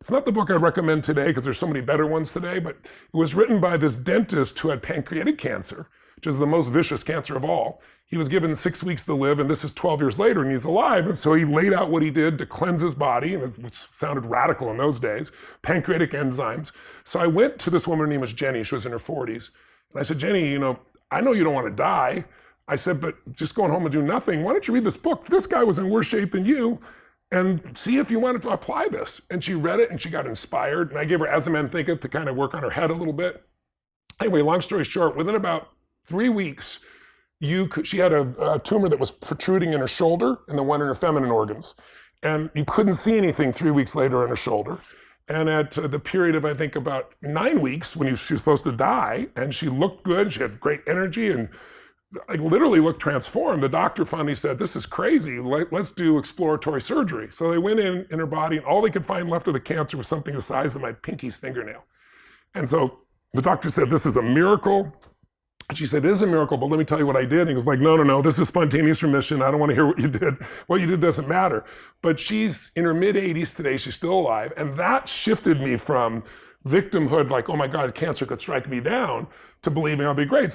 It's not the book I'd recommend today because there's so many better ones today, but it was written by this dentist who had pancreatic cancer, which is the most vicious cancer of all. He was given 6 weeks to live, and this is 12 years later, and he's alive. And so he laid out what he did to cleanse his body, which sounded radical in those days, pancreatic enzymes. So I went to this woman, her name was Jenny. She was in her 40s. And I said, Jenny, I know you don't want to die. I said, but just going home and do nothing, why don't you read this book? This guy was in worse shape than you, and see if you wanted to apply this. And she read it and she got inspired. And I gave her As a Man Thinketh to kind of work on her head a little bit. Anyway, long story short, within about 3 weeks, she had a tumor that was protruding in her shoulder and the one in her feminine organs. And you couldn't see anything 3 weeks later on her shoulder. And at the period of, I think, about 9 weeks when she was supposed to die, and she looked good, she had great energy, and literally looked transformed. The doctor finally said, this is crazy, let's do exploratory surgery. So they went in her body, and all they could find left of the cancer was something the size of my pinky's fingernail. And so the doctor said, this is a miracle. She said, it is a miracle, but let me tell you what I did. And he was like, no, this is spontaneous remission. I don't want to hear what you did. What you did doesn't matter. But she's in her mid-80s today. She's still alive. And that shifted me from victimhood, like, oh my God, cancer could strike me down, to believing I'll be great.